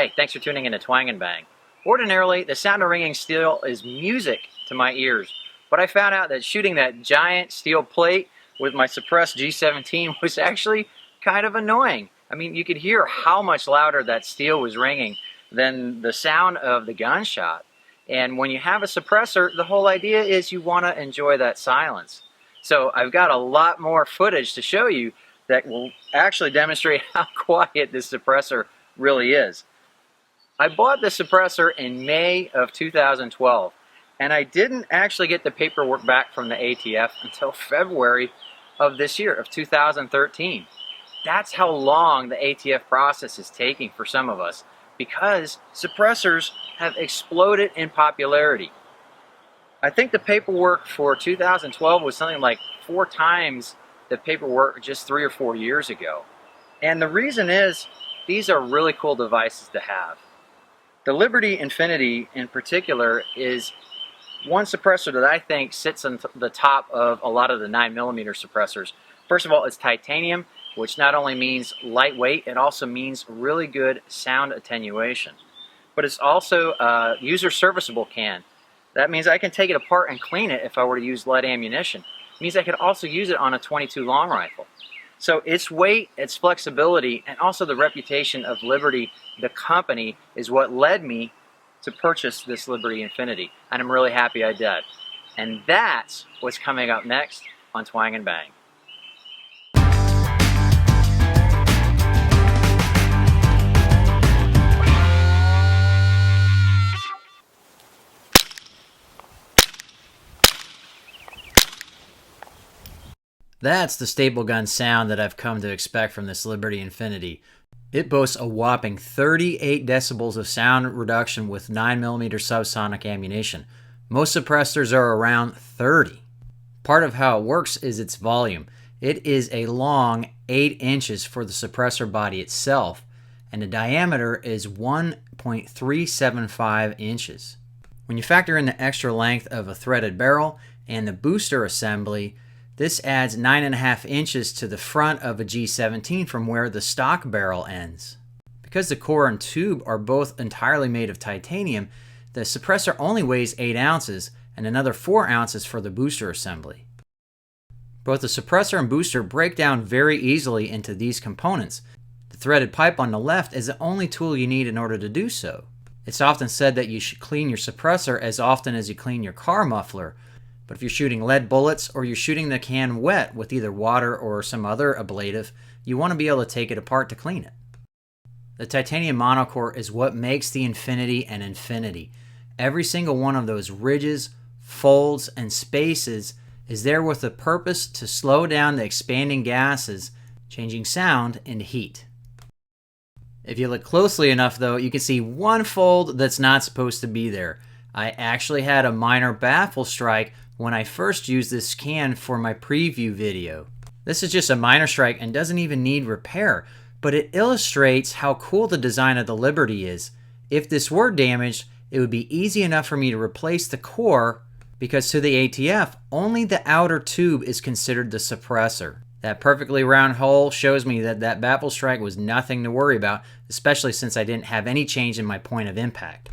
Hey, thanks for tuning in to Twang and Bang. Ordinarily, the sound of ringing steel is music to my ears, but I found out that shooting that giant steel plate with my suppressed G17 was actually kind of annoying. I mean, you could hear how much louder that steel was ringing than the sound of the gunshot. And when you have a suppressor, the whole idea is you want to enjoy that silence. So I've got a lot more footage to show you that will actually demonstrate how quiet this suppressor really is. I bought the suppressor in May of 2012, and I didn't actually get the paperwork back from the ATF until February of this year, of 2013. That's how long the ATF process is taking for some of us, because suppressors have exploded in popularity. I think the paperwork for 2012 was something like 4 times the paperwork just 3 or 4 years ago. And the reason is, these are really cool devices to have. The Liberty Infiniti in particular is one suppressor that I think sits on the top of a lot of the 9mm suppressors. First of all, it's titanium, which not only means lightweight, it also means really good sound attenuation. But it's also a user serviceable can. That means I can take it apart and clean it if I were to use lead ammunition. It means I could also use it on a .22 long rifle. So its weight, its flexibility, and also the reputation of Liberty, the company, is what led me to purchase this Liberty Infiniti. And I'm really happy I did. And that's what's coming up next on Twang and Bang. That's the staple gun sound that I've come to expect from this Liberty Infiniti. It boasts a whopping 38 decibels of sound reduction with 9mm subsonic ammunition. Most suppressors are around 30. Part of how it works is its volume. It is a long 8 inches for the suppressor body itself, and the diameter is 1.375 inches. When you factor in the extra length of a threaded barrel and the booster assembly, this adds 9.5 inches to the front of a G17 from where the stock barrel ends. Because the core and tube are both entirely made of titanium, the suppressor only weighs 8 ounces and another 4 ounces for the booster assembly. Both the suppressor and booster break down very easily into these components. The threaded pipe on the left is the only tool you need in order to do so. It's often said that you should clean your suppressor as often as you clean your car muffler, but if you're shooting lead bullets or you're shooting the can wet with either water or some other ablative, you want to be able to take it apart to clean it. The titanium monocore is what makes the Infiniti an Infiniti. Every single one of those ridges, folds, and spaces is there with the purpose to slow down the expanding gases, changing sound into heat. If you look closely enough though, you can see one fold that's not supposed to be there. I actually had a minor baffle strike when I first used this can for my preview video. This is just a minor strike and doesn't even need repair, but it illustrates how cool the design of the Liberty is. If this were damaged, it would be easy enough for me to replace the core, because to the ATF, only the outer tube is considered the suppressor. That perfectly round hole shows me that that baffle strike was nothing to worry about, especially since I didn't have any change in my point of impact.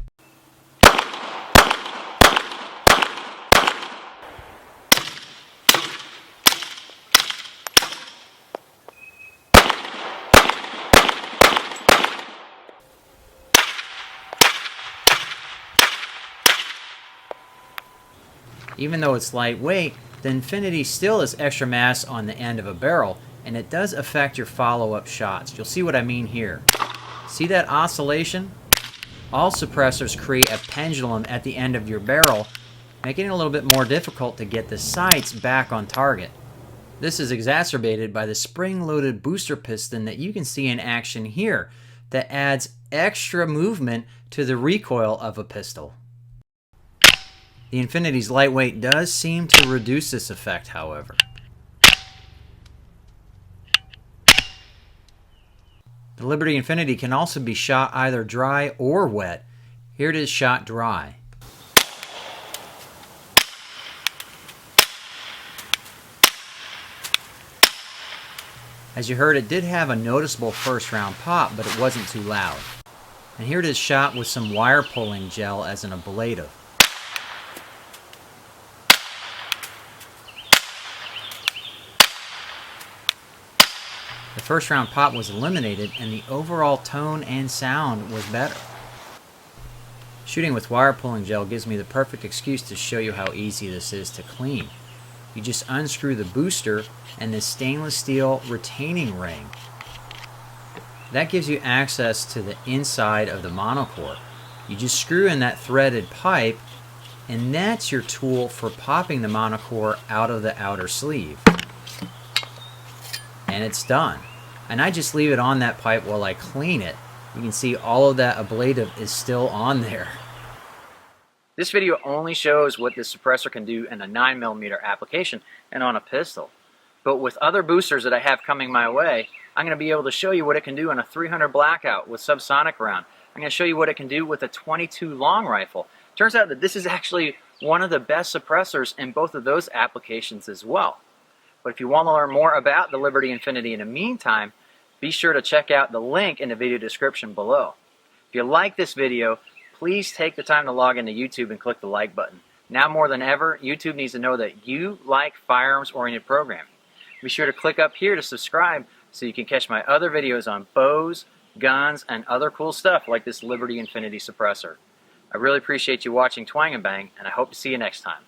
Even though it's lightweight, the Infiniti still has extra mass on the end of a barrel, and it does affect your follow-up shots. You'll see what I mean here. See that oscillation? All suppressors create a pendulum at the end of your barrel, making it a little bit more difficult to get the sights back on target. This is exacerbated by the spring-loaded booster piston that you can see in action here that adds extra movement to the recoil of a pistol. The Infiniti's lightweight does seem to reduce this effect, however. The Liberty Infiniti can also be shot either dry or wet. Here it is shot dry. As you heard, it did have a noticeable first round pop, but it wasn't too loud. And here it is shot with some wire pulling gel as an ablative. The first round pop was eliminated and the overall tone and sound was better. Shooting with wire pulling gel gives me the perfect excuse to show you how easy this is to clean. You just unscrew the booster and this stainless steel retaining ring. That gives you access to the inside of the monocore. You just screw in that threaded pipe and that's your tool for popping the monocore out of the outer sleeve. And it's done. And I just leave it on that pipe while I clean it. You can see all of that ablative is still on there. This video only shows what this suppressor can do in a 9mm application and on a pistol. But with other boosters that I have coming my way, I'm going to be able to show you what it can do in a 300 blackout with subsonic round. I'm going to show you what it can do with a 22 long rifle. Turns out that this is actually one of the best suppressors in both of those applications as well. But if you want to learn more about the Liberty Infiniti in the meantime, be sure to check out the link in the video description below. If you like this video, please take the time to log into YouTube and click the like button. Now more than ever, YouTube needs to know that you like firearms-oriented programming. Be sure to click up here to subscribe so you can catch my other videos on bows, guns, and other cool stuff like this Liberty Infiniti suppressor. I really appreciate you watching Twang and Bang, and I hope to see you next time.